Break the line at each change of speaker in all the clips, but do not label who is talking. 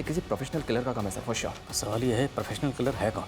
किसी professional killer का काम है सर, फॉर श्योर।
सवाल ये है प्रोफेशनल किलर है कौन?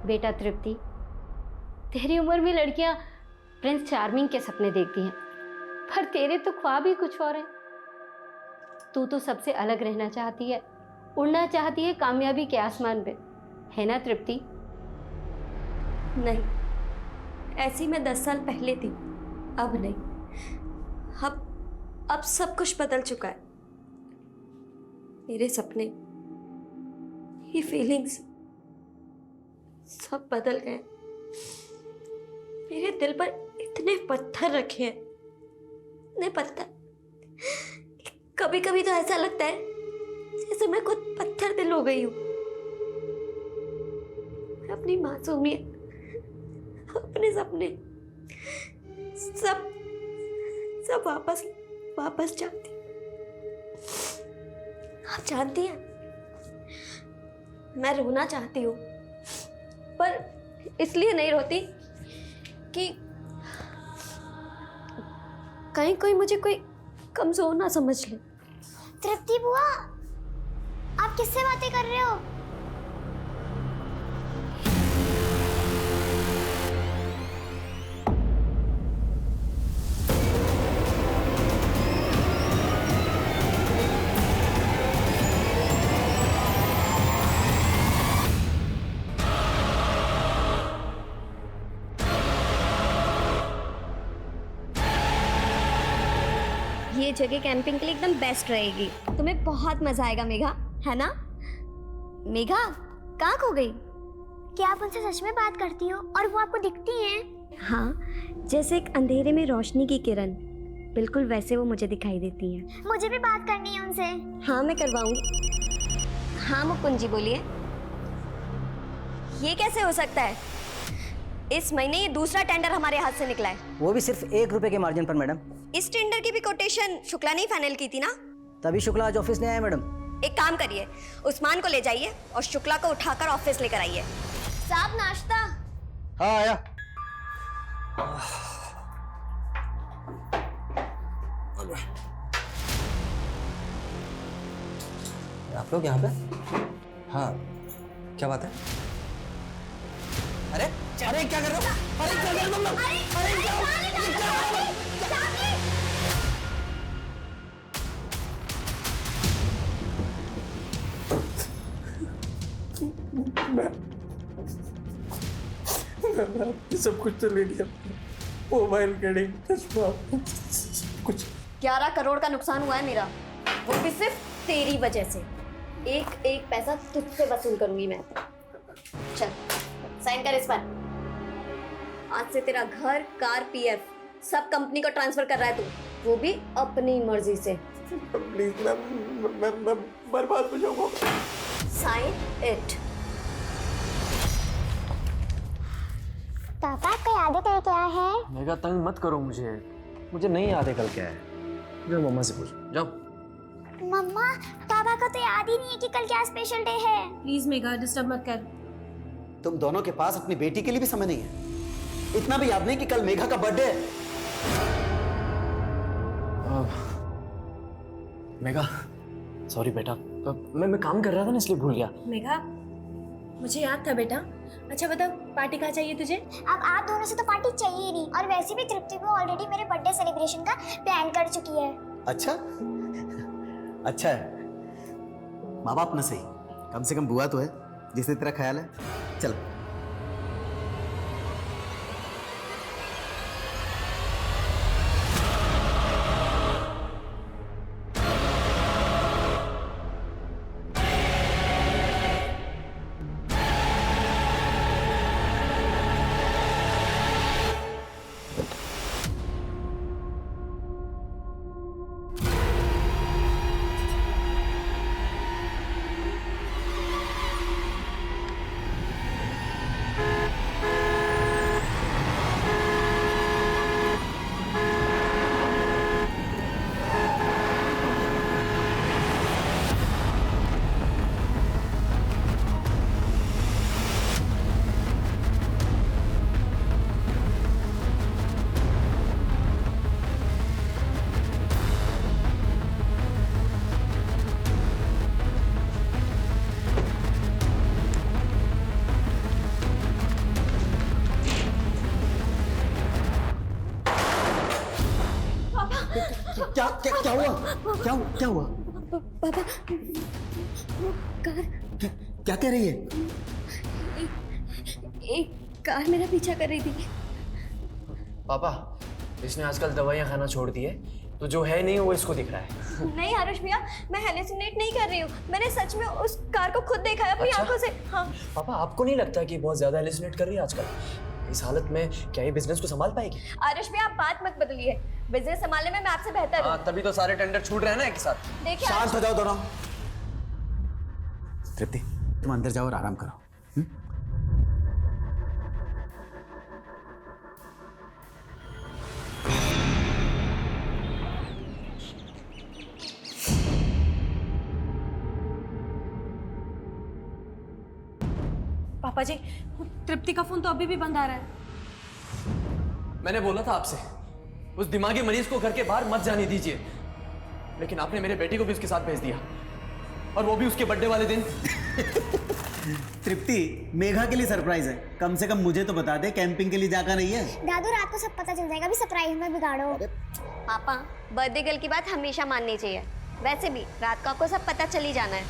बेटा तृप्ति, तेरी उम्र में लड़कियां प्रिंस चार्मिंग के सपने देखती हैं, पर तेरे तो ख्वाब ही कुछ और हैं। तू तो सबसे अलग रहना चाहती है, उड़ना चाहती है कामयाबी के आसमान पे, है ना तृप्ति?
नहीं, ऐसी मैं 10 साल पहले थी, अब नहीं। अब सब कुछ बदल चुका है। मेरे सपने, ये फीलिंग्स सब बदल गए। मेरे दिल पर इतने पत्थर रखे हैं, इतने पत्थर। कभी कभी तो ऐसा लगता है जैसे मैं खुद पत्थर दिल हो गई हूँ। अपनी मासूमियत, अपने सपने सब वापस चाहती। आप जानती हैं, मैं रोना चाहती हूँ, पर इसलिए नहीं रोती कि कहीं कोई मुझे कोई कमजोर ना समझ ले।
तृप्ति बुआ, आप किससे बातें कर रहे हो?
ये जगह कैंपिंग के लिए एकदम बेस्ट रहेगी। तुम्हें बहुत मजा आएगा मेघा, है ना? मेघा कहाँ खो गई?
क्या आप उनसे सच में बात करती हो और वो आपको दिखती हैं?
हाँ, जैसे एक अंधेरे में रोशनी की किरण, बिल्कुल वैसे वो मुझे दिखाई देती हैं।
मुझे भी बात करनी है उनसे।
हाँ, मैं करवाऊंगी। हाँ मुकुंद जी, बोलिए। ये कैसे हो सकता है? इस महीने ये दूसरा टेंडर हमारे हाथ से निकला है।
वो भी सिर्फ 1 रुपए के मार्जिन पर मैडम।
इस टेंडर की भी कोटेशन शुक्ला ने ही फाइनल की थी ना?
तभी शुक्ला आज ऑफिस नहीं आया मैडम।
एक काम करिए, उस्मान को ले जाइए और शुक्ला को उठाकर ऑफिस लेकर आइए। साहब नाश्ता।
हाँ आया।
आप लोग यहाँ पे? हाँ, क्या बात है? अरे अरे क्या कर रहे हो? अरे क्या कर रहे हो तुम लोग? अरे क्या?
मैं सब कुछ तो ले लिया, मोबाइल, घड़ी, चश्मा, कुछ।
11 करोड़ का नुकसान हुआ है मेरा, वो भी सिर्फ तेरी वजह से। एक एक पैसा तुझसे वसूल करूंगी मैं। चल साइन कर इस पर। आज से तेरा घर, कार, पीएफ सब कंपनी को ट्रांसफर कर रहा है तू, वो भी अपनी मर्जी से।
प्लीज मैं बर्बाद हो जाऊंगा।
Sign it.
पापा आपको याद है कल क्या है?
मेघा तंग मत करो मुझे नहीं याद है कल क्या है। जो मम्मा से पूछो, जाओ।
मम्मा, पापा को तो याद ही नहीं है कि कल क्या स्पेशल डे है।
प्लीज मेघा डिस्टर्ब मत कर।
तुम दोनों के पास अपनी बेटी के लिए भी समय नहीं है? इतना भी याद नहीं कि कल मेघा का बर्थडे है?
मेघा सॉरी बेटा, मैं काम कर रहा था ना इसलिए भूल गया।
मेघा मुझे याद था बेटा। अच्छा बताओ, पार्टी कहाँ चाहिए तुझे?
अब आप दोनों से तो पार्टी चाहिए ही नहीं, और वैसे भी तृप्ति वो ऑलरेडी मेरे बर्थडे सेलिब्रेशन का प्लान कर चुकी है।
अच्छा अच्छा है, माँ बाप न सही, कम से कम बुआ तो है जिसने तेरा ख्याल है। चल क्या क्या क्या हुआ? क्या हुआ?
पापा वो कार
क्या कह रही है?
एक कार मेरा पीछा कर रही थी।
पापा, इसने आजकल दवाइयाँ खाना छोड़ दी है, तो जो है नहीं वो इसको दिख रहा है।
नहीं आरुष भैया, मैं हेलुसिनेट नहीं कर रही हूँ। मैंने सच में उस कार को खुद देखा है अपनी आंखों से। हाँ
पापा, आपको नहीं लगता कि बहुत ज्यादा हेलुसिनेट कर रही है आजकल? इस हालत में क्या ये बिजनेस को संभाल पाएगी?
आरुष भैया, आप बात मत बदलिए। बिजनेस संभालने में मैं आपसे बेहतर हूँ।
तभी तो सारे टेंडर छूट रहे हैं ना एक साथ।
देखिए
शांत हो जाओ दोनों। तृप्ति, तुम अंदर जाओ और आराम करो।
पापा जी, तृप्ति का फोन तो अभी भी बंद आ रहा है।
मैंने बोला था आपसे, उस दिमागी मरीज को घर के बाहर मत जाने दीजिए, लेकिन आपने मेरे बेटी को भी उसके साथ भेज दिया, और वो भी उसके बर्थडे वाले दिन।
तृप्ति, मेघा के लिए सरप्राइज है। कम से कम मुझे तो बता दे, कैंपिंग के लिए जाकर नहीं है।
दादू रात को सब पता चल जाएगा, अभी सरप्राइज में बिगाड़ो।
पापा, बर्थडे गर्ल की बात हमेशा माननी चाहिए। वैसे भी रात को आपको सब पता चल ही जाना है।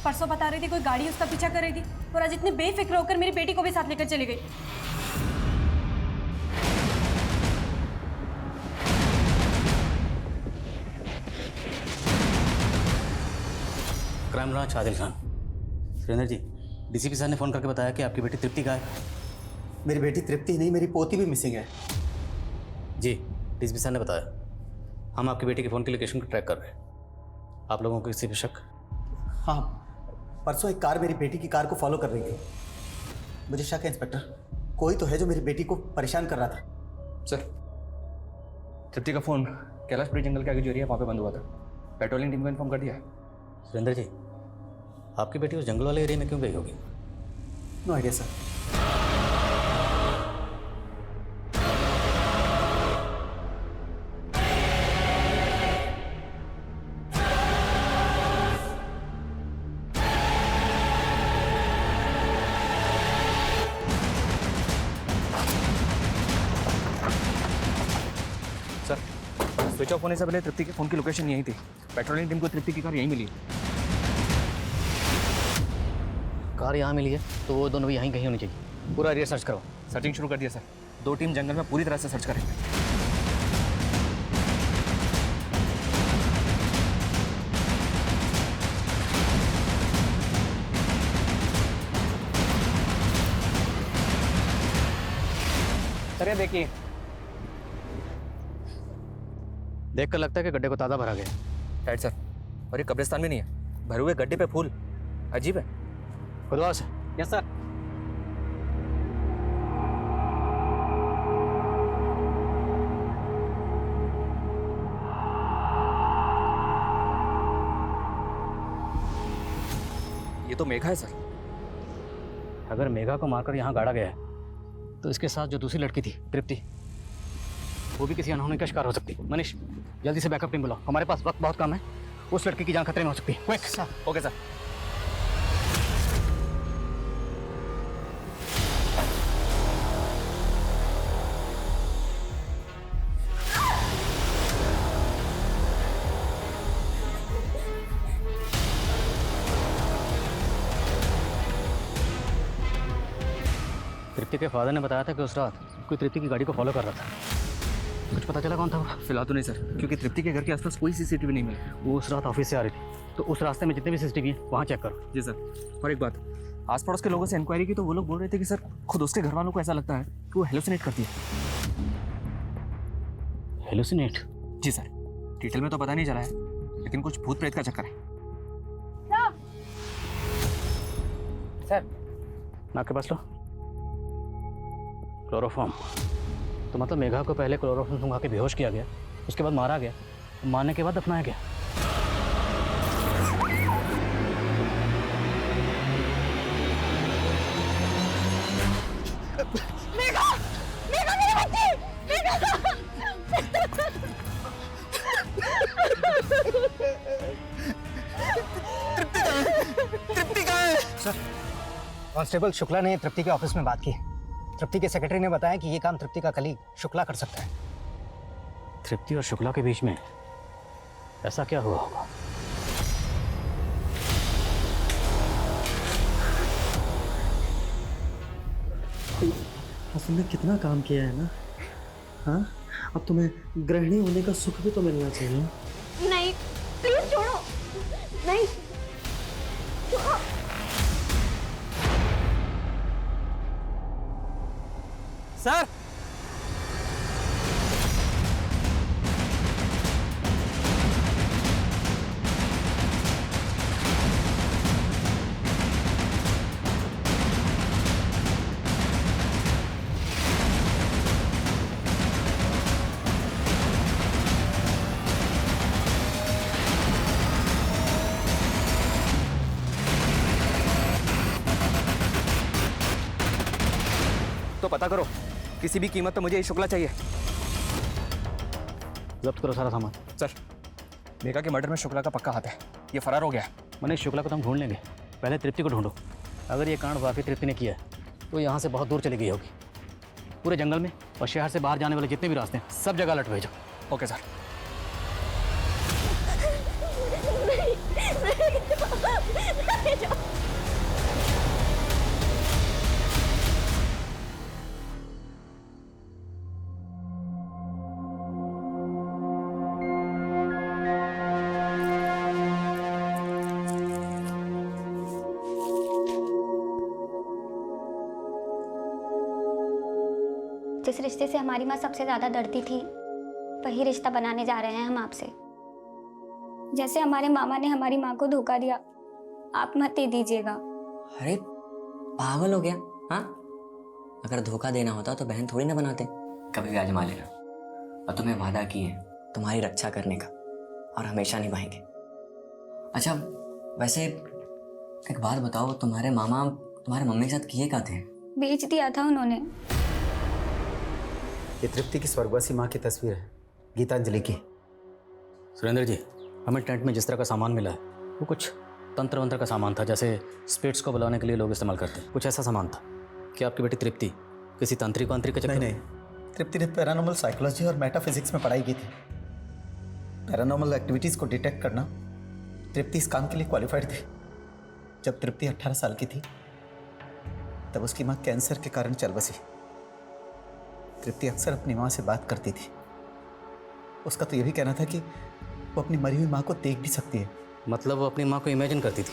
परसों बता रही थी कोई गाड़ी उसका पीछा कर रही थी, और आज इतनी बेफिक्र होकर मेरी बेटी को भी साथ लेकर चली गई।
Crime branch Adil Khan. Surendra ji, DCP sir ने फ़ोन करके बताया कि आपकी बेटी तृप्ति गायब है।
मेरी बेटी तृप्ति नहीं, मेरी पोती भी मिसिंग है।
जी, डीसीपी सर ने बताया। हम आपकी बेटी के फ़ोन की लोकेशन को ट्रैक कर रहे हैं। आप लोगों को किसी पे शक?
हाँ, परसों एक कार मेरी बेटी की कार को फॉलो कर रही थी। मुझे शक है इंस्पेक्टर, कोई तो है जो मेरी बेटी को परेशान कर रहा था।
सर, तृप्ति का फोन कैलाशपुरी जंगल के आगे जो एरिया वहाँ पे बंद हुआ था। पेट्रोलिंग टीम को इन्फॉर्म कर दिया है।
सुरेंद्र जी, आपकी बेटी उस जंगल वाले एरिया में क्यों गई होगी?
No idea sir.
Sir, switch off होने से पहले तृप्ति के फोन की लोकेशन यही थी। पेट्रोलिंग टीम को तृप्ति की कार यहीं मिली।
कार यहाँ मिली है तो वो दोनों भी यहीं कहीं होनी चाहिए। पूरा एरिया सर्च करो।
सर्चिंग शुरू कर दिया सर। 2 टीम जंगल में पूरी तरह से सर्च करेंगे। सर, ये देखिए।
देखकर लगता है कि गड्ढे को ताज़ा भरा गया।
Right sir. और ये कब्रिस्तान भी नहीं है, भरे हुए गड्ढे पे फूल। अजीब है।
खुदवा से।
Yes sir. ये तो मेघा है सर।
अगर मेघा को मारकर यहाँ गाड़ा गया है तो इसके साथ जो दूसरी लड़की थी तृप्ति, वो भी किसी अनहोनी का शिकार हो सकती है। मनीष, जल्दी से बैकअप टीम बुलाओ, हमारे पास वक्त बहुत कम है। उस लड़की की जान खतरे में हो सकती है। Quick sir.
Okay sir.
Tripti के फादर ने बताया था कि उस रात कोई तृप्ति की गाड़ी को फॉलो कर रहा था। कुछ पता चला कौन था वो?
फिलहाल तो नहीं सर, क्योंकि तृप्ति के घर के आसपास कोई सीसीटीवी नहीं मिला।
वो उस रात ऑफिस से आ रही थी, तो उस रास्ते में जितने भी सीसीटीवी हैं वहाँ चेक करो।
जी सर। और एक बात, आस पड़ोस के लोगों से इंक्वायरी की तो वो लोग बोल रहे थे कि सर खुद उसके घर वालों को ऐसा लगता है कि वो हेलुसिनेट करती है।
हेलुसिनेट?
जी सर। डिटेल में तो पता नहीं चला है, लेकिन कुछ भूत प्रेत का चक्कर है।
सर, नाक के पास लो। क्लोरोफॉर्म। तो मतलब मेघा को पहले क्लोरोफॉर्म सुंघा के बेहोश किया गया, उसके बाद मारा गया, मारने के बाद दफनाया गया।
मेघा! मेघा मेरी बच्ची! मेघा!
तृप्ति कहाँ है?
सर, कांस्टेबल शुक्ला ने तृप्ति के ऑफिस में बात की। तृप्ति के सेक्रेटरी ने बताया कि ये काम तृप्ति का कलीग शुक्ला कर सकता है।
तृप्ति और शुक्ला के बीच में ऐसा क्या हुआ होगा?
तुमने कितना काम किया है ना। हाँ, अब तुम्हें गृहिणी होने का सुख भी तो मिलना चाहिए।
नहीं, प्लीज छोड़ो। नहीं, छोड़ो।
सर तो पता करो, किसी भी कीमत पे मुझे ये शुक्ला चाहिए।
जब्त करो सारा सामान।
सर, मेघा के मर्डर में शुक्ला का पक्का हाथ है। ये फरार हो गया है।
मनीष, शुक्ला को तो हम ढूंढ लेंगे, पहले तृप्ति को ढूंढो। अगर ये कांड वाकई तृप्ति ने किया है तो यहाँ से बहुत दूर चली गई होगी, पूरे जंगल में और शहर से बाहर जाने वाले जितने भी रास्ते हैं सब जगह अलर्ट भेजो।
Okay sir.
जिस रिश्ते से हमारी माँ सबसे ज्यादा डरती थी, वही रिश्ता बनाने जा रहे हैं हम आपसे। जैसे हमारे मामा ने हमारी माँ को धोखा दिया, आप मत दे दीजिएगा।
अरे पागल हो गया? हाँ, अगर धोखा देना होता तो बहन थोड़ी ना बनाते। कभी भी आजमा लेना, और तुम्हें वादा किए तुम्हारी रक्षा करने का, और हमेशा निभाएंगे। अच्छा वैसे एक बात बताओ, तुम्हारे मामा तुम्हारे मम्मी के साथ किए क्या थे?
बेच दिया था उन्होंने।
ये तृप्ति की स्वर्गवासी माँ की तस्वीर है, गीतांजलि की।
सुरेंद्र जी, हमें टेंट में जिस तरह का सामान मिला है वो कुछ तंत्र वंत्र का सामान था, जैसे स्पिरिट्स को बुलाने के लिए लोग इस्तेमाल करते हैं, कुछ ऐसा सामान था। क्या आपकी बेटी तृप्ति किसी तांत्रिक वांत्रिक के चक्कर?
नहीं, तृप्ति ने पैरानॉर्मल साइकोलॉजी और मेटाफिजिक्स में पढ़ाई की थी। पैरानॉर्मल एक्टिविटीज़ को डिटेक्ट करना तृप्ति इस काम के लिए क्वालिफाइड थी। जब तृप्ति 18 साल की थी तब उसकी माँ कैंसर के कारण चल बसी। तृप्ति अक्सर अपनी माँ से बात करती थी। उसका तो यह भी कहना था कि वो अपनी मरी हुई माँ को देख भी सकती है।
मतलब वो अपनी माँ को इमेजिन करती थी?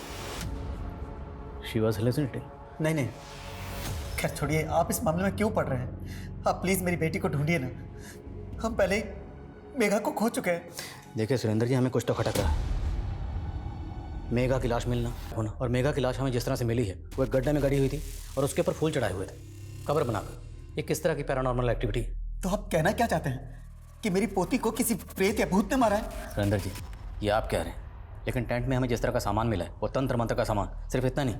She was hallucinating?
नहीं, खैर छोड़िए, आप इस मामले में क्यों पढ़ रहे हैं? आप प्लीज़ मेरी बेटी को ढूंढिए ना, हम पहले ही मेघा को खो चुके हैं।
देखिए सुरेंद्र जी, हमें कुछ तो खटक रहा है। मेघा की लाश मिलना होना, और मेघा की लाश हमें जिस तरह से मिली है वो एक गड्ढे में गड़ी हुई थी और उसके ऊपर फूल चढ़ाए हुए थे कब्र बनाकर। ये किस तरह की पैरानॉर्मल एक्टिविटी?
तो आप कहना क्या चाहते हैं कि मेरी पोती को किसी प्रेत या भूत ने मारा है?
सुरेंद्र जी, ये आप कह रहे हैं, लेकिन टेंट में हमें जिस तरह का सामान मिला है वो तंत्र मंत्र का सामान। सिर्फ इतना नहीं,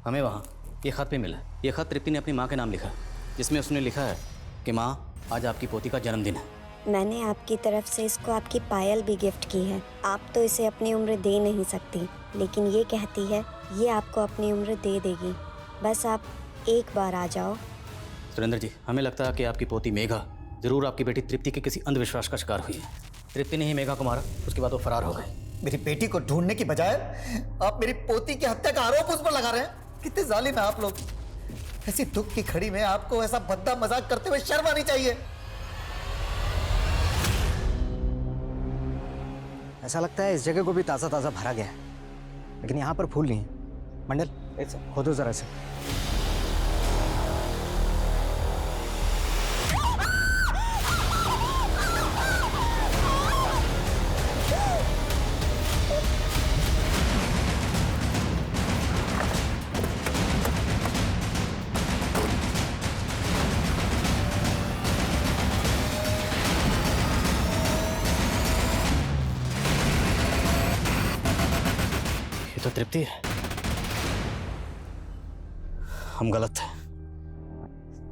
हमें वहाँ ये खत भी मिला है। ये खत तृप्ति ने अपनी माँ के नाम लिखा है, जिसमें उसने लिखा है कि माँ, आज आपकी पोती का जन्मदिन है।
मैंने आपकी तरफ से इसको आपकी पायल भी गिफ्ट की है। आप तो इसे अपनी उम्र दे नहीं सकती, लेकिन ये कहती है ये आपको अपनी उम्र दे देगी। बस आप एक बार आ जाओ।
सुरेंद्र जी, हमें लगता है कि आपकी पोती मेघा जरूर आपकी बेटी तृप्ति के किसी अंधविश्वास का शिकार हुई है। तृप्ति ने ही मेघा को मारा, उसके बाद वो फरार हो गए।
मेरी बेटी को ढूंढने की बजाय आप मेरी पोती की हत्या का आरोप उस पर लगा रहे हैं। कितने जालिम हैं आप लोग। ऐसी दुख की घड़ी में आपको ऐसा भद्दा मजाक करते हुए शर्म आनी चाहिए।
ऐसा लगता है इस जगह को भी ताज़ा ताज़ा भरा गया है, लेकिन यहाँ पर फूल नहीं है। मंडल, खोदो जरा से।
तो तृप्ति है, हम गलत थे।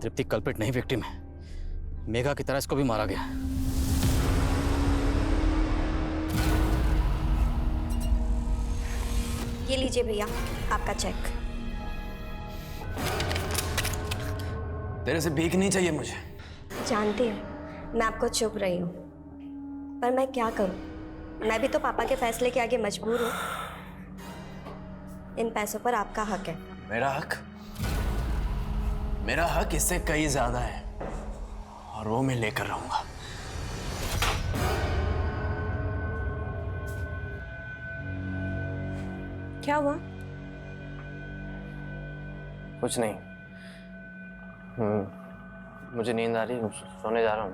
तृप्ति कल्प्रिट नहीं, विक्टिम है। मेघा की तरह इसको भी मारा गया।
ये लीजिए भैया आपका चेक।
तेरे से भीख नहीं चाहिए मुझे।
जानती हूँ मैं आपको चुभ रही हूँ, पर मैं क्या करूँ? मैं भी तो पापा के फैसले के आगे मजबूर हूँ। इन पैसों पर आपका हक है।
मेरा हक इससे कहीं ज्यादा है और वो मैं लेकर रहूंगा।
क्या हुआ?
कुछ नहीं। मुझे नींद आ रही है, सोने जा रहा हूँ।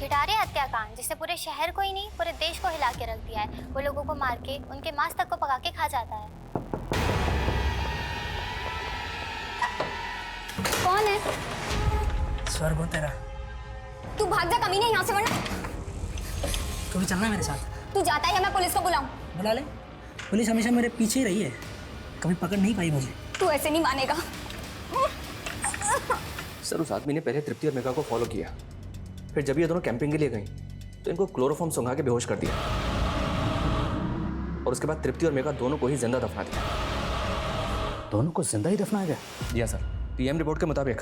गिटारे हत्याकांड जिसने पूरे शहर को ही नहीं पूरे देश को हिला के रख दिया है। वो लोगों को मार के उनके मांस तक को पका के खा जाता है। कौन है?
स्वर्ग हो तेरा।
तू भाग जा कमीने यहाँ से, वरना
तू भी चलना है मेरे साथ।
तू जाता है या मैं पुलिस को बुलाऊं?
बुला ले। पुलिस हमेशा मेरे पीछे ही रही है, कभी पकड़ नहीं पाई मुझे।
तू ऐसे नहीं मानेगा।
सर उस आदमी ने पहले तृप्ति और मेघा को फॉलो किया, फिर जब ये दोनों कैंपिंग के लिए गई तो इनको क्लोरोफॉर्म सुंघा के बेहोश कर दिया और उसके बाद तृप्ति और मेघा दोनों को ही जिंदा दफना दिया।
दोनों को जिंदा ही दफनाया गया?
जी हाँ सर, पीएम रिपोर्ट के मुताबिक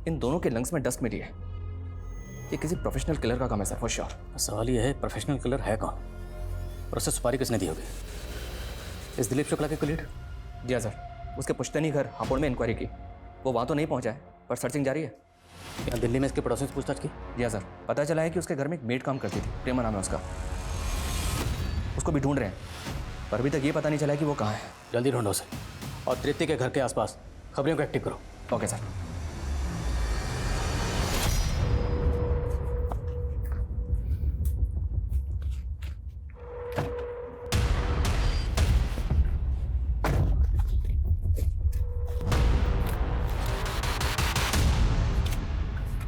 इन दोनों के लंग्स में डस्ट मिली है। ये किसी प्रोफेशनल किलर का काम है सर, फॉर श्योर।
सवाल यह है प्रोफेशनल किलर है कौन और उससे सुपारी किसने दी होगी? इस दिलीप शुक्ला के कुलीग?
जी हाँ सर, उसके पुश्तैनी घर हापुड़ में इंक्वायरी की, वो वहाँ तो नहीं पहुँचा है पर सर्चिंग जारी है।
यहाँ दिल्ली में इसके पड़ोसियों से पूछताछ की?
जी हाँ सर, पता चला है कि उसके घर में एक मेड काम करती थी, प्रेमा नाम है उसका। उसको भी ढूंढ रहे हैं पर अभी तक ये पता नहीं चला कि वो कहाँ है।
जल्दी ढूंढो उसे और तृप्ति के घर के आसपास खबरों को एक्टिव करो।
Okay sir.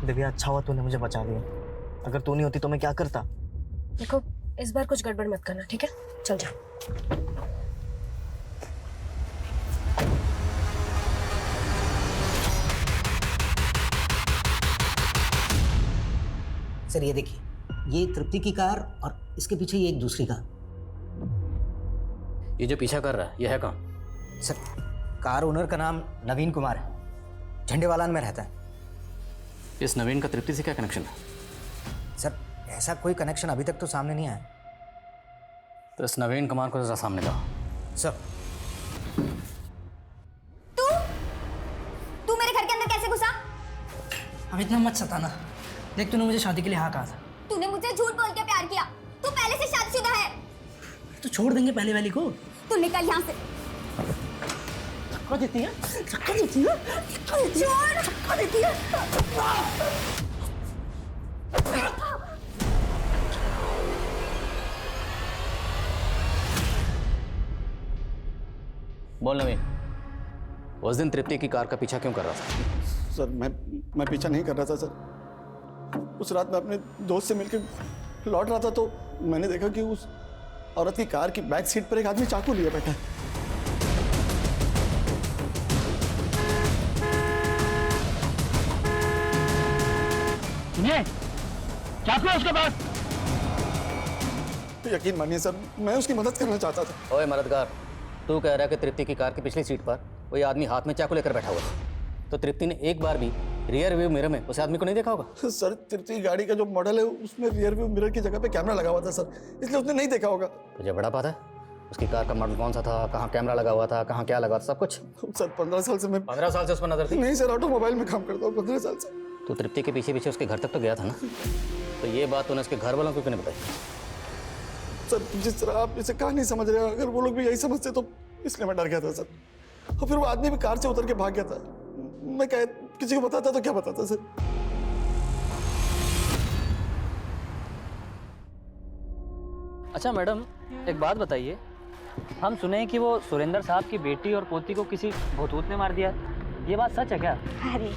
दिव्या, अच्छा हुआ तूने मुझे बचा लिया। अगर तू नहीं होती तो मैं क्या करता?
देखो, इस बार कुछ गड़बड़ मत करना, ठीक है? चल जा।
सर ये देखिए, ये तृप्ति की कार और इसके पीछे ये एक दूसरी कार।
ये जो पीछा कर रहा है ये है कौन?
सर कार ओनर का नाम नवीन कुमार है, झंडेवालान में रहता है।
इस नवीन का तृप्ति से क्या कनेक्शन है?
सर ऐसा कोई कनेक्शन अभी तक तो सामने नहीं आया।
तो इस नवीन कुमार को जरा सामने लाओ।
सर
तू मेरे घर के अंदर कैसे घुसा?
अब इतना मत सताना। देख, तूने मुझे शादी के लिए हाँ कहा था।
तूने मुझे झूठ बोल के प्यार किया। तू पहले से शादीशुदा है।
तो छोड़ देंगे पहले वाली को।
तू निकल यहाँ से।
धक्का देती है, धक्का देती है, धक्का देती है, धक्का देती है।
बोल नवीन, उस दिन तृप्ति की कार का पीछा क्यों कर रहा था?
सर मैं पीछा नहीं कर रहा था सर। उस रात मैं अपने दोस्त से मिलकर लौट रहा था तो मैंने देखा कि उस औरत की कार की बैक सीट पर एक आदमी चाकू लिए बैठा है।
चाकू है उसके पास?
यकीन मानिए सर, मैं उसकी मदद करना चाहता था।
ओए मददगार, तू कह रहा है कि तृप्ति की कार की पिछली सीट पर कोई आदमी हाथ में चाकू लेकर बैठा हुआ था, तो तृप्ति ने एक बार भी रियर व्यू मिरर में उस आदमी को नहीं देखा होगा?
सर तृप्ति गाड़ी का जो मॉडल है उसमें रियर व्यू मिरर की जगह पे कैमरा लगा हुआ था सर, इसलिए उसने नहीं देखा होगा।
तुझे बड़ा पता है उसकी कार का मॉडल कौन सा था, कहाँ कैमरा लगा हुआ था, कहाँ क्या लगा था, सब कुछ?
सर 15 साल से मैं
15 साल से उस पर नजर थी?
नहीं सर, ऑटोमोबाइल में काम करता हूँ 15 साल से।
तो तृप्ति के पीछे पीछे उसके घर तक तो गया था ना, तो ये बात तूने उसके घर वालों को क्यों नहीं बताई?
सर जिस तरह आप इसे कहा नहीं समझ रहे, अगर वो लोग भी यही समझते तो इसलिए मैं डर गया था सर। और फिर वो आदमी भी कार से उतर के भाग गया था। मैं क्या किसी को बताता तो क्या बताता सर?
अच्छा मैडम, एक बात बताइए, हम सुने हैं कि वो सुरेंद्र साहब की बेटी और पोती को किसी भूत ने मार दिया, ये बात सच है क्या?
अरे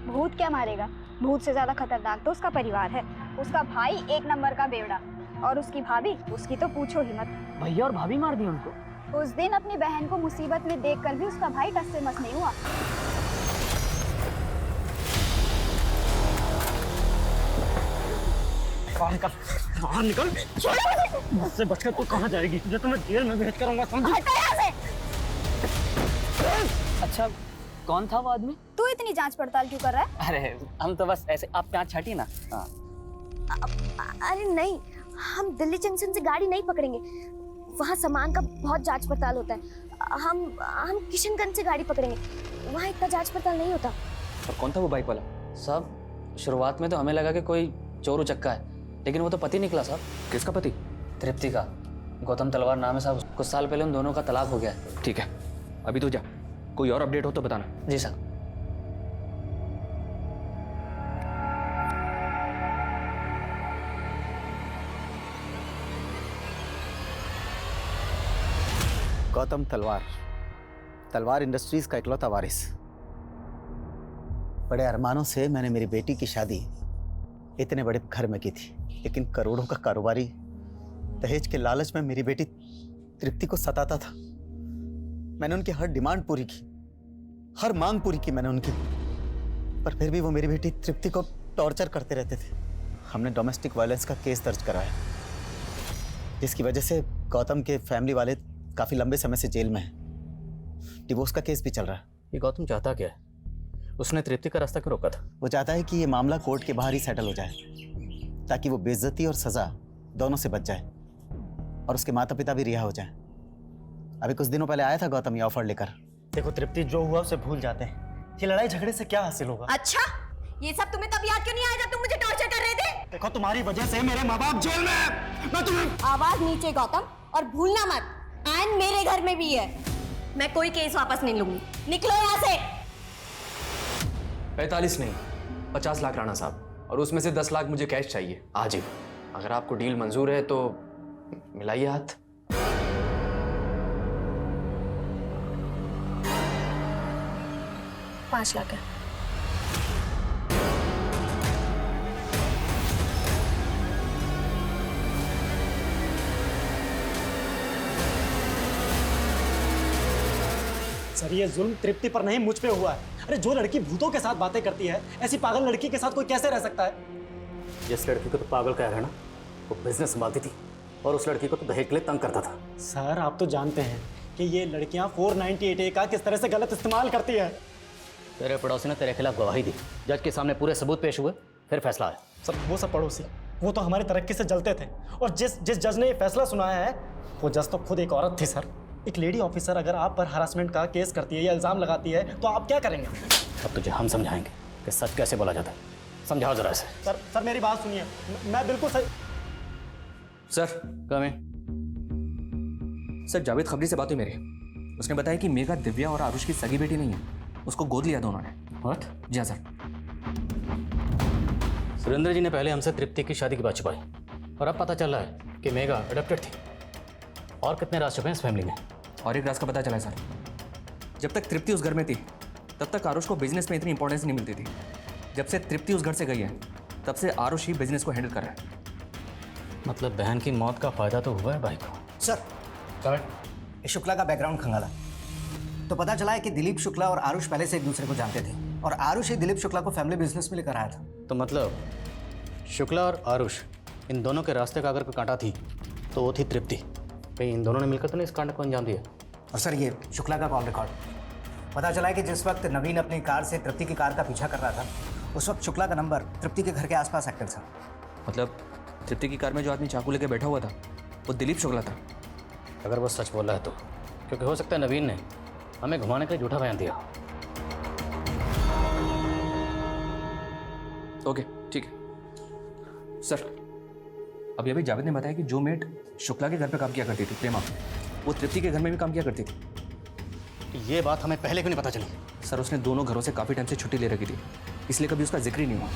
भूत क्या मारेगा, भूत से ज्यादा खतरनाक तो उसका परिवार है। उसका भाई एक नंबर का बेवड़ा और उसकी भाभी, उसकी तो पूछो ही मत।
भैया और भाभी मार दी उनको?
उस दिन अपनी बहन को मुसीबत में देखकर भी उसका भाई टस से मस नहीं हुआ।
बाहर निकल, बाहर निकल। मुझसे बचकर तू कहाँ जाएगी? तुझे तो मैं जेल में भेज करूंगा, समझी?
अच्छा, कौन था वो आदमी?
तू इतनी जांच पड़ताल क्यों कर रहा है?
अरे हम तो बस ऐसे, आप यहाँ छाटी ना। हाँ।
अरे नहीं, हम दिल्ली जंक्शन से गाड़ी नहीं पकड़ेंगे, वहाँ सामान का बहुत जांच पड़ताल होता है। हम किशनगंज से गाड़ी पकड़ेंगे, वहाँ इतना जांच पड़ताल नहीं होता।
और कौन था वो बाइक वाला?
साहब शुरुआत में तो हमें लगा कि कोई चोर उचक्का है, लेकिन वो तो पति निकला साहब।
किसका पति?
तृप्ति का। गौतम तलवार नाम है साहब। कुछ साल पहले उन दोनों का तलाक हो गया है।
ठीक है, अभी तू जा, कोई और अपडेट हो तो बताना।
जी साहब।
गौतम तलवार, तलवार इंडस्ट्रीज का इकलौता वारिस। बड़े अरमानों से मैंने मेरी बेटी की शादी इतने बड़े घर में की थी, लेकिन करोड़ों का कारोबारी दहेज के लालच में मेरी बेटी तृप्ति को सताता था। मैंने उनकी हर डिमांड पूरी की, हर मांग पूरी की मैंने उनकी, पर फिर भी वो मेरी बेटी तृप्ति को टॉर्चर करते रहते थे। हमने डोमेस्टिक वायलेंस का केस दर्ज कराया, जिसकी वजह से गौतम के फैमिली वाले काफी लंबे समय से जेल में हैं। डिवोर्स का केस भी चल रहा है।
ये गौतम चाहता क्या है? उसने तृप्ति का रास्ता क्यों रोका था?
वो चाहता है कि ये मामला कोर्ट के बाहर ही सेटल हो जाए, ताकि वो बेइज्जती और सजा दोनों से बच जाए और उसके माता पिता भी रिहा हो जाएं। अभी कुछ दिनों पहले आया था गौतम ये ऑफर लेकर।
देखो तृप्ति, जो हुआ उसे भूल जाते हैं। ये लड़ाई झगड़े से क्या हासिल होगा?
अच्छा, ये सब तुम्हें तब याद क्यों नहीं आया जब तुम मुझे टॉर्चर कर रहे थे?
देखो तुम्हारी वजह से मेरे माँ बाप जेल में हैं। मैं तुम्हें
आवाज नीचे गौतम, और भूलना मत, आयन मेरे घर में भी है। मैं कोई केस वापस नहीं लूंगी, निकलो यहाँ से।
45 नहीं, 50 लाख राणा साहब, और उसमें से 10 लाख मुझे कैश चाहिए आज ही। अगर आपको डील मंजूर है तो मिलाइए हाथ।
$5 लाख है।
सर, ये जुल्म तृप्ति पर नहीं मुझ पे हुआ है। अरे जो लड़की भूतों के साथ बातें करती है, ऐसी पागल लड़की के साथ कोई कैसे रह सकता है?
जिस लड़की को तो पागल कह रहा है ना, वो बिजनेस संभालती थी और उस लड़की को तो दहेज के लिए तंग करता था।
सर, आप तो जानते हैं कि ये लड़कियां 498A का किस तरह से गलत इस्तेमाल करती है।
तेरे पड़ोसी ने तेरे खिलाफ गवाही दी, जज के सामने पूरे सबूत पेश हुए, फिर फैसला आया।
सर, वो सब पड़ोसी, वो तो हमारी तरक्की से जलते थे, और जिस जज ने ये फैसला सुनाया है, वो जज तो खुद एक औरत थी। सर, एक लेडी ऑफिसर अगर आप पर हरासमेंट का केस करती है या इल्जाम लगाती है, तो आप क्या करेंगे?
अब तुझे हम समझाएंगे कि सच कैसे बोला जाता है। समझाओ जरा इसे।
सर मेरी बात सुनिए, मैं बिल्कुल सही।
सर,
कम
सर, जावेद खबरी से बात हुई मेरी। उसने बताया कि मेघा दिव्या और आरुष की सगी बेटी नहीं है, उसको गोद लिया दोनों ने।
व्हाट?
जी हाँ सर।
सुरेंद्र जी ने पहले हमसे तृप्ति की शादी की बात छुपाई, और अब पता चल रहा है कि मेघा अडॉप्टेड थी। और कितने राज छुपे हैं इस फैमिली में?
और एक राज का पता चला है सर, जब तक तृप्ति उस घर में थी तब तक आरुष को बिजनेस में इतनी इंपॉर्टेंस नहीं मिलती थी। जब से तृप्ति उस घर से गई है तब से आरुष ही बिजनेस को हैंडल कर रहा है।
मतलब बहन की मौत का फायदा तो हुआ है भाई को।
सर, ये शुक्ला का बैकग्राउंड खंगाला तो पता चला है कि दिलीप शुक्ला और आरुष पहले से एक दूसरे को जानते थे, और आरुष ही दिलीप शुक्ला को फैमिली बिजनेस में लेकर आया था।
तो मतलब शुक्ला और आरुष, इन दोनों के रास्ते का अगर कोई कांटा थी तो वो थी तृप्ति। कहीं इन दोनों ने मिलकर तो नहीं इस कांड को अंजाम दिया?
और सर, ये शुक्ला का कॉल रिकॉर्ड पता चला है कि जिस वक्त नवीन अपनी कार से तृप्ति की कार का पीछा कर रहा था, उस वक्त शुक्ला का नंबर तृप्ति के घर के आसपास एक्टिव था।
मतलब तृप्ति की कार में जो आदमी चाकू लेके बैठा हुआ था वो दिलीप शुक्ला था।
अगर वो सच बोल रहा है तो, क्योंकि हो सकता है नवीन ने हमें घुमाने के लिए झूठा बयान दिया।
ओके, ठीक है सर। अभी अभी जावेद ने बताया कि जो मेड शुक्ला के घर पे काम किया करती थी, प्रेमा, वो तृप्ति के घर में भी काम किया करती थी।
ये बात हमें पहले क्यों नहीं पता चली?
सर, उसने दोनों घरों से काफ़ी टाइम से छुट्टी ले रखी थी, इसलिए कभी उसका जिक्र ही नहीं हुआ।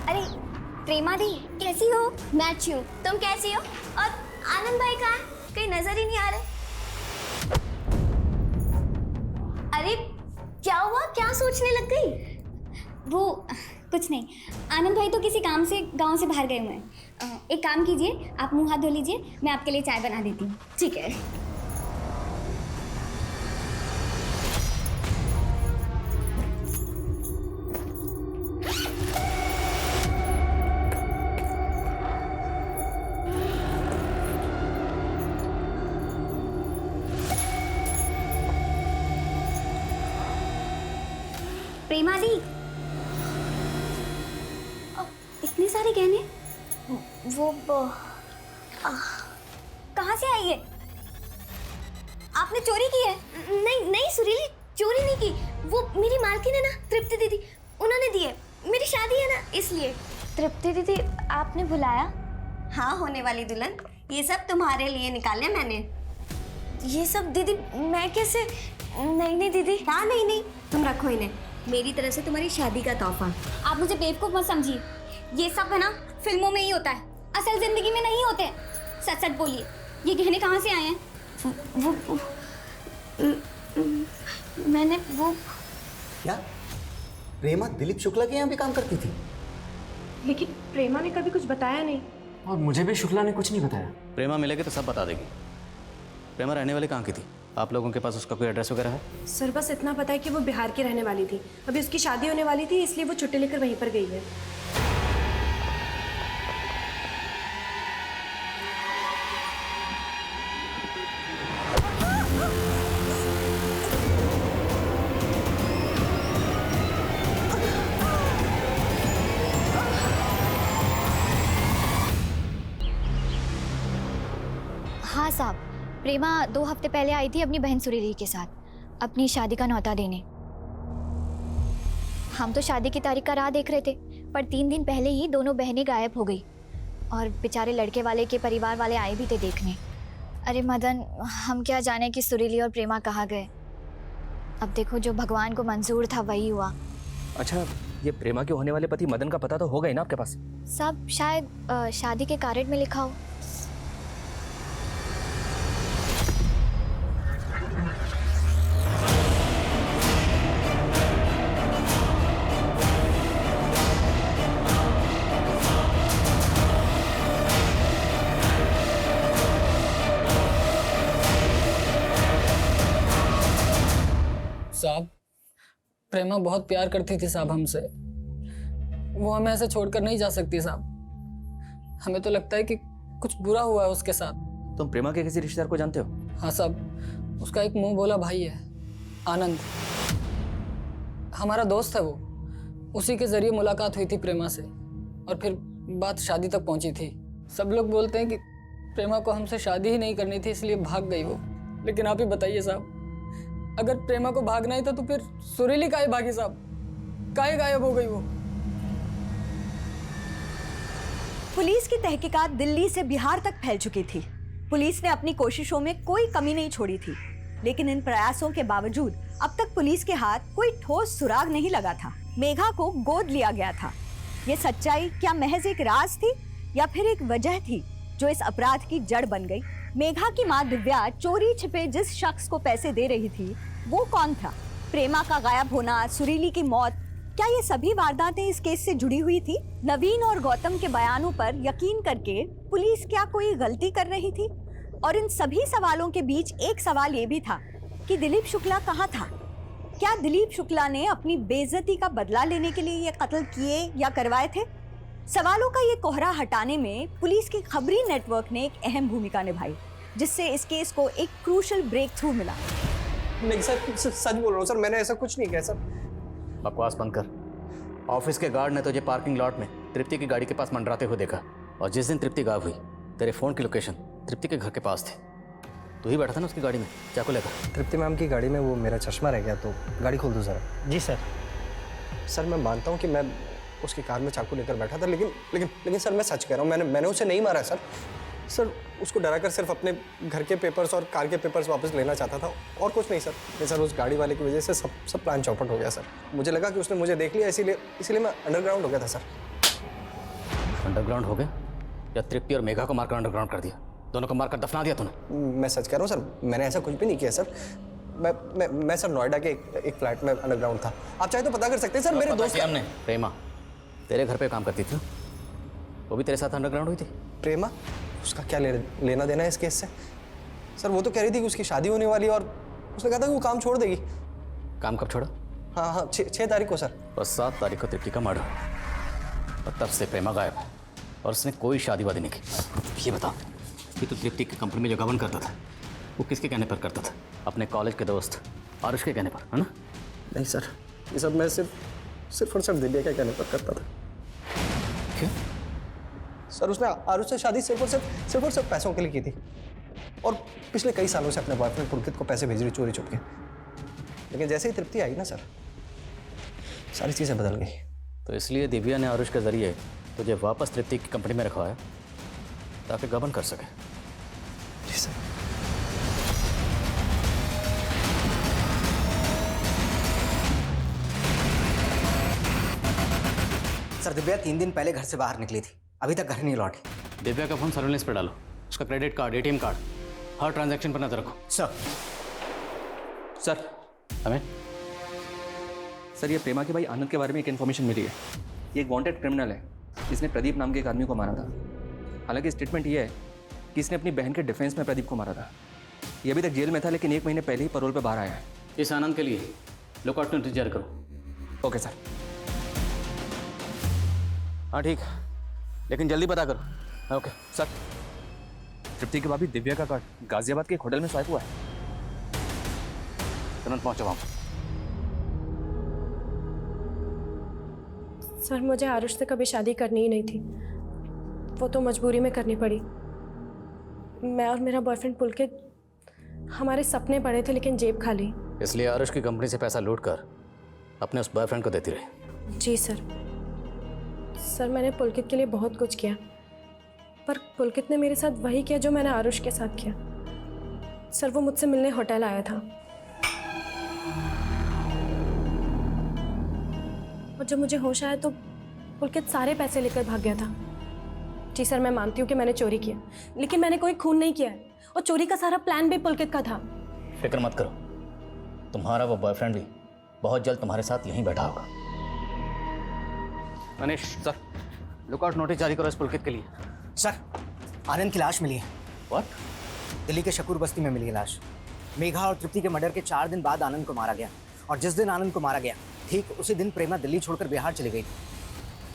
अरे प्रेमा दी, कैसी हो?
मैं अच्छी हूँ, तुम कैसी हो? और आनंद भाई कहाँ है? कहीं नजर ही नहीं आ रहे। अरे क्या हुआ, क्या सोचने लग गई?
वो कुछ नहीं, आनंद भाई तो किसी काम से गांव से बाहर गए हुए हैं। एक काम कीजिए, आप मुंह हाथ धो लीजिए, मैं आपके लिए चाय बना देती हूँ।
ठीक है।
प्रेमा दी, इतने सारे गहने वो कहाँ से आई है? आपने चोरी की है?
नहीं नहीं सुरीली, चोरी नहीं की। वो मेरी मालकिन है ना, तृप्ति दीदी, उन्होंने दी है। मेरी शादी है ना, इसलिए।
तृप्ति दीदी आपने बुलाया?
हाँ होने वाली दुल्हन, ये सब तुम्हारे लिए निकाले मैंने।
ये सब दीदी मैं कैसे? नहीं नहीं दीदी।
हाँ नहीं, तुम रखो इन्हें, मेरी तरफ से तुम्हारी शादी का तोहफा।
आप मुझे बेवकूफ मत समझिए, ये सब है ना फिल्मों में ही होता है, असल जिंदगी में नहीं होते। सच सच बोलिए, ये गहने कहाँ से आए हैं?
वो मैंने वो
क्या प्रेमा दिलीप शुक्ला के यहाँ भी काम करती थी?
लेकिन प्रेमा ने कभी कुछ बताया नहीं।
और मुझे भी शुक्ला ने कुछ नहीं बताया।
प्रेमा मिलेगी तो सब बता देगी। प्रेमा रहने वाली कहाँ की थी? आप लोगों के पास उसका कोई एड्रेस वगैरह है?
सर बस इतना पता है कि वो बिहार की रहने वाली थी, अभी उसकी शादी होने वाली थी, इसलिए वो छुट्टी लेकर वहीं पर गई है।
हाँ साहब, प्रेमा 2 हफ्ते पहले आई थी अपनी बहन सुरीली के साथ अपनी शादी का न्योता देने। हम तो शादी की तारीख का राह देख रहे थे, पर 3 दिन पहले ही दोनों बहनें गायब हो गई और बेचारे लड़के वाले के परिवार वाले आए भी थे देखने। अरे मदन, हम क्या जाने कि सुरीली और प्रेमा कहाँ गए। अब देखो, जो भगवान को मंजूर था वही हुआ।
अच्छा, ये प्रेमा के होने वाले पति मदन का पता तो होगा ही ना आपके पास?
सब शायद शादी के कार्ड में लिखा हो।
साहब, प्रेमा बहुत प्यार करती थी साहब हमसे, वो हमें ऐसे छोड़कर नहीं जा सकती साहब। हमें तो लगता है कि कुछ बुरा हुआ है उसके साथ।
तुम प्रेमा के किसी रिश्तेदार को जानते हो?
हाँ साहब, उसका एक मुंह बोला भाई है, आनंद। हमारा दोस्त है वो, उसी के जरिए मुलाकात हुई थी प्रेमा से और फिर बात शादी तक पहुंची थी। सब लोग बोलते हैं कि प्रेमा को हमसे शादी ही नहीं करनी थी, इसलिए भाग गई वो। लेकिन आप ही बताइए साहब, अगर प्रेमा को भागना ही था तो फिर सुरीली काहे भागी साहब? काहे गायब हो गई वो?
पुलिस की तहकीकात दिल्ली से बिहार तक फैल चुकी थी। पुलिस ने अपनी कोशिशों में कोई कमी नहीं छोड़ी थी, लेकिन इन प्रयासों के बावजूद अब तक पुलिस के हाथ कोई ठोस सुराग नहीं लगा था। मेघा को गोद लिया गया था। ये सच्चाई क्या महज एक राज थी या फिर एक वजह थी जो इस अपराध की जड़ बन गई? मेघा की मां दिव्या चोरी छिपे जिस शख्स को पैसे दे रही थी वो कौन था? प्रेमा का गायब होना, सुरीली की मौत, क्या ये सभी वारदातें इस केस से जुड़ी हुई थी? नवीन और गौतम के बयानों पर यकीन करके पुलिस क्या कोई गलती कर रही थी? और इन सभी सवालों के बीच एक सवाल ये भी था कि दिलीप शुक्ला कहाँ था? क्या दिलीप शुक्ला ने अपनी बेइज्जती का बदला लेने के लिए ये कत्ल किए या करवाए थे? सवालों का ये कोहरा हटाने में पुलिस की खबरी नेटवर्क ने एक अहम भूमिका निभाई, जिससे इस केस को एक क्रूशल ब्रेक थ्रू मिला।
नहीं सर, सच बोल रहा हूँ सर, मैंने ऐसा कुछ नहीं किया सर।
बकवास बंद कर। ऑफिस के गार्ड ने तुझे पार्किंग लॉट में तृप्ति की गाड़ी के पास मंडराते हुए देखा, और जिस दिन तृप्ति गायब हुई तेरे फोन की लोकेशन तृप्ति के घर के पास थी। तू ही बैठा था ना उसकी गाड़ी में, चाकू लेकर?
तृप्ति मैम की गाड़ी में वो मेरा चश्मा रह गया, तो गाड़ी खोल दो जरा।
जी सर।
सर मैं मानता हूँ कि मैं उसकी कार में चाकू लेकर बैठा था, लेकिन सर मैं सच कह रहा हूँ, मैंने उसे नहीं मारा सर। सर उसको डराकर सिर्फ अपने घर के पेपर्स और कार के पेपर्स वापस लेना चाहता था, और कुछ नहीं सर। नहीं सर, उस गाड़ी वाले की वजह से सब प्लान चौपट हो गया सर। मुझे लगा कि उसने मुझे देख लिया, इसीलिए मैं अंडरग्राउंड हो गया था सर।
अंडरग्राउंड हो गया या तृप्ति और मेघा को मारकर अंडरग्राउंड कर दिया? दोनों को मारकर दफना दिया तूने?
मैं सच कह रहा हूँ सर, मैंने ऐसा कुछ भी नहीं किया सर। मैं सर नोएडा के एक फ्लैट में अंडरग्राउंड था। आप चाहे तो पता कर सकते हैं सर। मेरे दोस्त
हमने प्रेमा तेरे घर पे काम करती थी, वो भी तेरे साथ अंडरग्राउंड हुई थी?
प्रेमा, उसका क्या लेना देना है इस केस से? सर वो तो कह रही थी कि उसकी शादी होने वाली है और उसने कहा था कि वो काम छोड़ देगी।
काम कब छोड़ा?
हाँ 6 तारीख को सर।
और 7 तारीख को तृप्ति का मर्डर, और तब से प्रेमा गायब है और उसने कोई शादी वादी नहीं की। ये बता कि तू तृप्ति की कंपनी में जो गबन करता था वो किसके कहने पर करता था? अपने कॉलेज के दोस्त आरुष के कहने पर, है ना?
नहीं सर, ये सब मैं सिर्फ और सिर्फ दिव्या के कहने पर करता था।
क्यों?
सर उसने आरुष से शादी सिर्फ और सिर्फ पैसों के लिए की थी, और पिछले कई सालों से अपने बॉयफ्रेंड पुलकित को पैसे भेज रही चोरी छुप के। लेकिन जैसे ही तृप्ति आई ना सर, सारी चीज़ें बदल गई।
तो इसलिए दिव्या ने आरुष के जरिए तुझे वापस तृप्ति की कंपनी में रखवाया ताकि गबन कर सके।
जी सर।
सर दिव्या 3 दिन पहले घर से बाहर निकली थी, अभी तक घर नहीं लौटी।
दिव्या का फोन सर्विलेंस पे डालो, उसका क्रेडिट कार्ड, एटीएम कार्ड, हर ट्रांजैक्शन पर नजर रखो।
सर
हमें
सर ये प्रेमा के भाई आनंद के बारे में एक इन्फॉर्मेशन मिली है। ये एक वांटेड क्रिमिनल है, इसने प्रदीप नाम के एक आदमी को मारा था। हालांकि स्टेटमेंट ये है कि इसने अपनी बहन के डिफेंस में प्रदीप को मारा था। ये अभी तक जेल में था, लेकिन 1 महीने पहले ही पैरोल पे बाहर आया है।
इस आनंद के लिए लुकआउट नोटिस जारी करो।
Okay sir.
हाँ ठीक, लेकिन जल्दी पता करो। Okay
sir. तृप्ति के भाभी दिव्या का कार्ड गाजियाबाद के एक होटल में स्वाइप हुआ है।
तुरंत पहुंचो वहां।
सर मुझे आरुष से कभी शादी करनी ही नहीं थी, वो तो मजबूरी में करनी पड़ी। मैं और मेरा बॉयफ्रेंड पुलकित, हमारे सपने बड़े थे लेकिन जेब खाली।
इसलिए आरुष की कंपनी से पैसा लूट कर अपने उस बॉयफ्रेंड को देती रही।
जी सर। सर मैंने पुलकित के लिए बहुत कुछ किया, पर पुलकित ने मेरे साथ वही किया जो मैंने आरुष के साथ किया। सर वो मुझसे मिलने होटल आया था, और जब मुझे होश आया तो पुलकित सारे पैसे लेकर भाग गया था। जी सर, मैं मानती हूँ कि मैंने चोरी किया, लेकिन मैंने कोई खून नहीं किया है, और चोरी का सारा प्लान भी पुलकित का था।
फिक्र मत करो, तुम्हारा वो बॉयफ्रेंड भी बहुत जल्द तुम्हारे साथ यहीं बैठा होगा। मनीष सर, लुकआउट नोटिस जारी करो इस पुलकित के लिए।
सर आनंद की लाश मिली है।
व्हाट?
दिल्ली के शकूर बस्ती में मिली है लाश। मेघा और तृप्ति के मर्डर के 4 दिन बाद आनंद को मारा गया, और जिस दिन आनंद को मारा गया ठीक उसी दिन प्रेमा दिल्ली छोड़कर बिहार चली गई थी।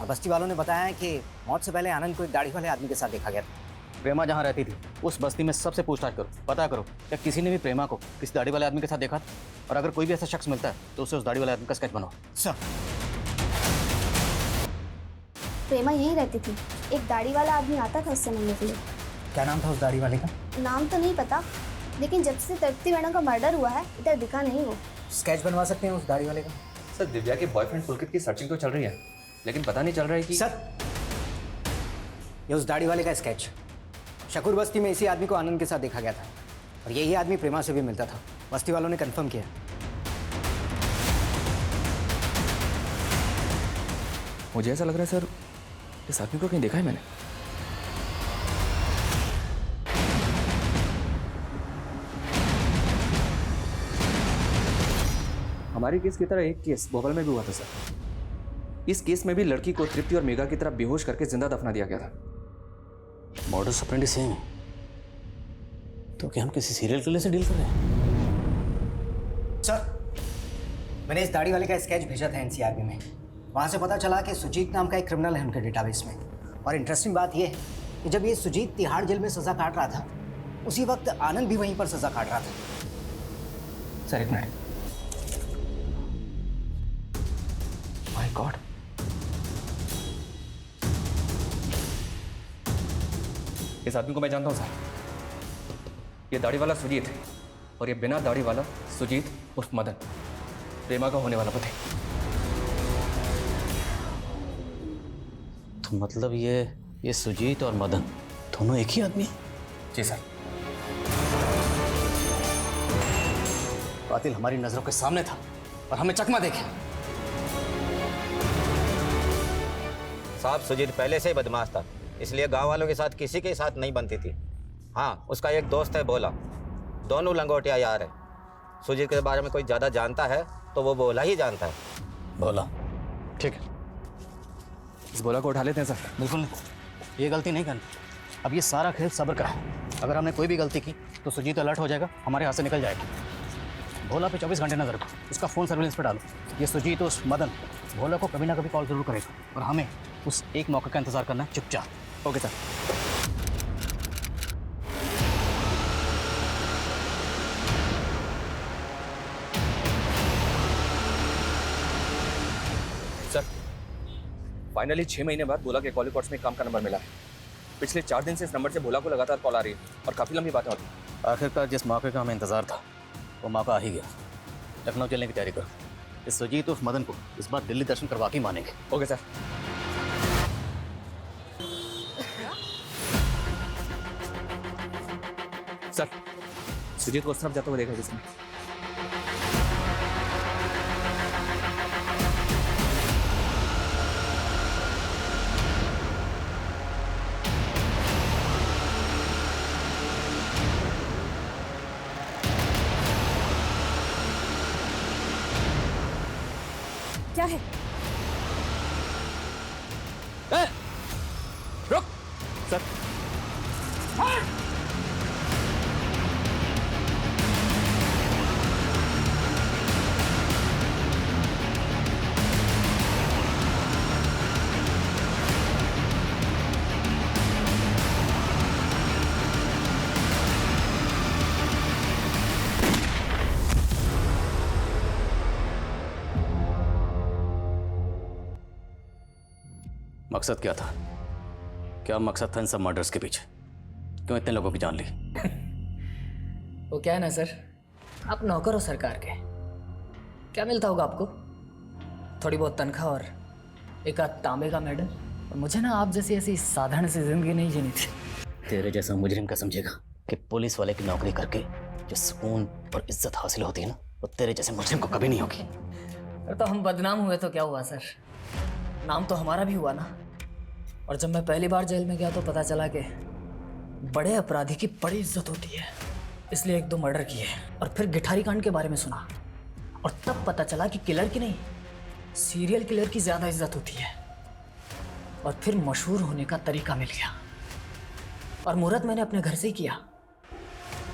और बस्ती वालों ने बताया है कि मौत से पहले आनंद को एक दाढ़ी वाले आदमी के साथ देखा गया था।
प्रेमा जहाँ रहती थी उस बस्ती में सबसे पूछताछ करो, पता करो क्या किसी ने भी प्रेमा को किसी दाढ़ी वाले आदमी के साथ देखा था, और अगर कोई भी ऐसा शख्स मिलता है तो उसे उस दाढ़ी वाले आदमी का स्केच बनाओ।
सर।
प्रेमा यहीं रहती थी, एक दाढ़ी वाला आदमी आता था उससे मिलने के लिए।
क्या नाम था उस दाढ़ी वाले का?
नाम तो नहीं पता, लेकिन जब से तृप्ति मैडम का मर्डर हुआ है इधर दिखा नहीं वो।
स्केच बनवा सकते हैं उस दाढ़ी वाले का?
सर दिव्या के बॉयफ्रेंड पुलकित की सर्चिंग तो चल रही है, लेकिन पता नहीं चल रहा है कि
सर ये उस दाढ़ी वाले का स्केच। शकूर बस्ती में इसी आदमी को आनंद के साथ देखा गया था, और यही आदमी प्रेमा से भी मिलता था। बस्ती वालों ने कंफर्म किया।
मुझे ऐसा लग रहा है सर इस आदमी को कहीं देखा है मैंने। हमारे केस की तरह एक केस भोपाल में भी हुआ था सर। इस केस में भी लड़की को तृप्ति और मेघा की तरह बेहोश करके जिंदा दफना दिया गया था।
मॉडस ऑपरेंडी सेम है, तो क्या हम किसी सीरियल किलर से डील कर रहे हैं?
सर मैंने इस दाढ़ी वाले का स्केच भेजा था एनसीआरबी में। वहाँ से पता चला कि सुजीत नाम का एक क्रिमिनल है उनके डेटाबेस में। और इंटरेस्टिंग बात यह है कि जब ये सुजीत तिहाड़ जेल में सजा काट रहा था, उसी वक्त आनंद भी वहीं पर सजा काट रहा था। सर एक मिनट।
माय गॉड, इस आदमी को मैं जानता हूं सर। ये दाढ़ी वाला सुजीत है, और ये बिना दाढ़ी वाला सुजीत उर्फ मदन, प्रेमा का होने वाला पति।
तो मतलब ये सुजीत और मदन दोनों एक ही आदमी है?
जी सर।
कातिल हमारी नजरों के सामने था और हमें चकमा देखे।
साहब सुजीत पहले से ही बदमाश था, इसलिए गांव वालों के साथ किसी के साथ नहीं बनती थी। हाँ, उसका एक दोस्त है भोला, दोनों लंगोटिया यार है। सुजीत के बारे में कोई ज़्यादा जानता है तो वो भोला ही जानता है।
भोला, ठीक है,
इस भोला को उठा लेते हैं सर।
बिल्कुल नहीं, ये गलती नहीं करनी। अब ये सारा खेल सब्र का है। अगर हमने कोई भी गलती की तो सुजीत अलर्ट हो जाएगा, हमारे हाथ से निकल जाएगा। भोला पे 24 घंटे नजर रखो, उसका फ़ोन सर्विलेंस पे डालो। ये सुजीत उस मदन भोला को कभी ना कभी कॉल जरूर करेगा, और हमें उस एक मौके का इंतजार करना है चुपचाप।
Okay sir. सर फाइनली 6 महीने बाद भोला के कॉलिंग कोर्ट्स में काम का नंबर मिला है। पिछले 4 दिन से इस नंबर से भोला को लगातार कॉल आ रही है और काफ़ी लंबी बातें होती हैं।
आखिरकार जिस मौके का हमें इंतजार था वो मौका आ ही गया। लखनऊ चलने की तैयारी करो। इस सुजीत उर्फ मदन को इस बार दिल्ली दर्शन करवा के ही मानेंगे।
Okay sir. सर सुजीत को उस तरफ जाते हुए देखा किसने?
क्या है?
रुक सर।
मकसद क्या था? क्या मकसद था इन सब मर्डर्स के पीछे? क्यों इतने लोगों की जान ली?
वो क्या है ना सर, आप नौकर हो सरकार के, क्या मिलता होगा आपको? थोड़ी बहुत तनख्वाह और एक आध तांबे का मेडल। और मुझे ना आप जैसी ऐसी साधारण सी जिंदगी नहीं जीनी थी।
तेरे जैसा मुजरिम का समझेगा कि पुलिस वाले की नौकरी करके जो सुकून और इज्जत हासिल होती है ना, वो तेरे जैसे मुजरिम को कभी नहीं होगी।
तो हम बदनाम हुए तो क्या हुआ सर, नाम तो हमारा भी हुआ ना। और जब मैं पहली बार जेल में गया तो पता चला कि बड़े अपराधी की बड़ी इज्जत होती है, इसलिए 1-2 मर्डर किए। और फिर गिठारी कांड के बारे में सुना और तब पता चला कि किलर की नहीं, सीरियल किलर की ज़्यादा इज्जत होती है। और फिर मशहूर होने का तरीका मिल गया और मुहूर्त मैंने अपने घर से ही किया।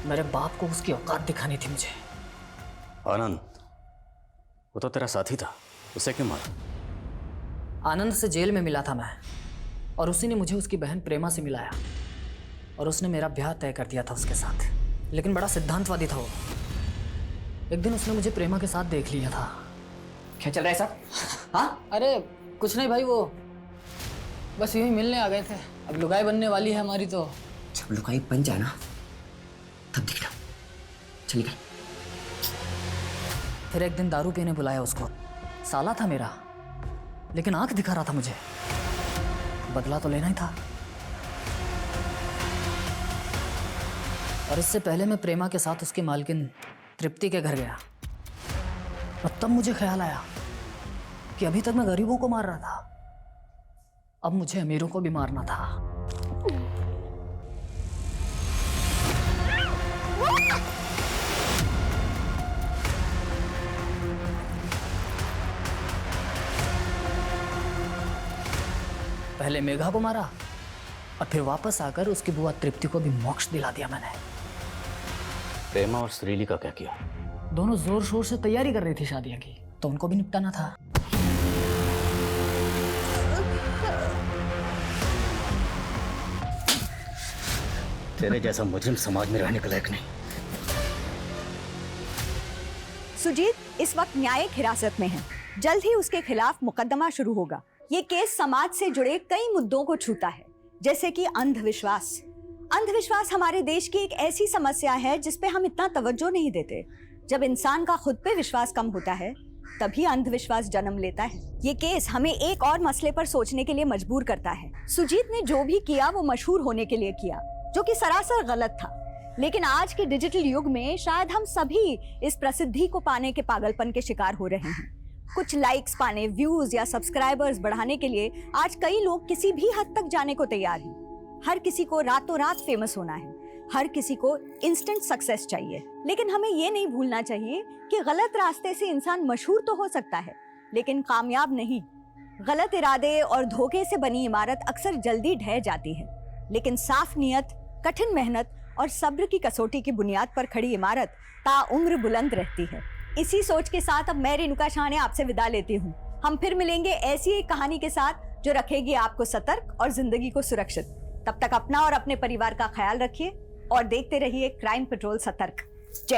मेरे बाप को उसकी औकात दिखानी थी मुझे।
आनंद, वो तो तेरा साथी था, उसे क्यों मारा?
आनंद से जेल में मिला था मैं, और उसी ने मुझे उसकी बहन प्रेमा से मिलाया और उसने मेरा ब्याह तय कर दिया था उसके साथ। लेकिन बड़ा सिद्धांतवादी था वो। एक दिन उसने मुझे प्रेमा के साथ देख लिया था।
क्या चल रहा है साहब?
हाँ अरे कुछ नहीं भाई, वो बस यूं ही मिलने आ गए थे। अब लुगाई बनने वाली है हमारी तो।
जब लुगाई बन जाए ना तब दिखना। चलिए गए।
फिर एक दिन दारू पीने बुलाया उसको। साला था मेरा, लेकिन आंख दिखा रहा था मुझे। बदला तो लेना ही था। और इससे पहले मैं प्रेमा के साथ उसकी मालकिन तृप्ति के घर गया और तब मुझे ख्याल आया कि अभी तक मैं गरीबों को मार रहा था, अब मुझे अमीरों को भी मारना था। पहले मेघा को मारा और फिर वापस आकर उसकी बुआ तृप्ति को भी मोक्ष दिला दिया मैंने।
प्रेमा और श्रीली का क्या किया?
दोनों जोर शोर से तैयारी कर रही थी शादियां की, तो उनको भी निपटाना था।
तेरे जैसा मुजरिम समाज में रहने के लायक नहीं।
सुजीत इस वक्त न्यायिक हिरासत में है। जल्द ही उसके खिलाफ मुकदमा शुरू होगा। ये केस समाज से जुड़े कई मुद्दों को छूता है, जैसे कि अंधविश्वास। अंधविश्वास हमारे देश की एक ऐसी समस्या है जिस पे हम इतना तवज्जो नहीं देते। जब इंसान का खुद पे विश्वास कम होता है तभी अंधविश्वास जन्म लेता है। ये केस हमें एक और मसले पर सोचने के लिए मजबूर करता है। सुजीत ने जो भी किया वो मशहूर होने के लिए किया, जो कि सरासर गलत था। लेकिन आज के डिजिटल युग में शायद हम सभी इस प्रसिद्धि को पाने के पागलपन के शिकार हो रहे हैं। कुछ लाइक्स पाने, व्यूज या सब्सक्राइबर्स बढ़ाने के लिए आज कई लोग किसी भी हद तक जाने को तैयार हैं। हर किसी को रातों रात फेमस होना है, हर किसी को इंस्टेंट सक्सेस चाहिए। लेकिन हमें ये नहीं भूलना चाहिए कि गलत रास्ते से इंसान मशहूर तो हो सकता है लेकिन कामयाब नहीं। गलत इरादे और धोखे से बनी इमारत अक्सर जल्दी ढह जाती है, लेकिन साफ नियत, कठिन मेहनत और सब्र की कसौटी की बुनियाद पर खड़ी इमारत ताउम्र बुलंद रहती है। इसी सोच के साथ अब मैं रेणुका शाहने आपसे विदा लेती हूँ। हम फिर मिलेंगे ऐसी एक कहानी के साथ जो रखेगी आपको सतर्क और जिंदगी को सुरक्षित। तब तक अपना और अपने परिवार का ख्याल रखिए और देखते रहिए क्राइम पेट्रोल सतर्क। जय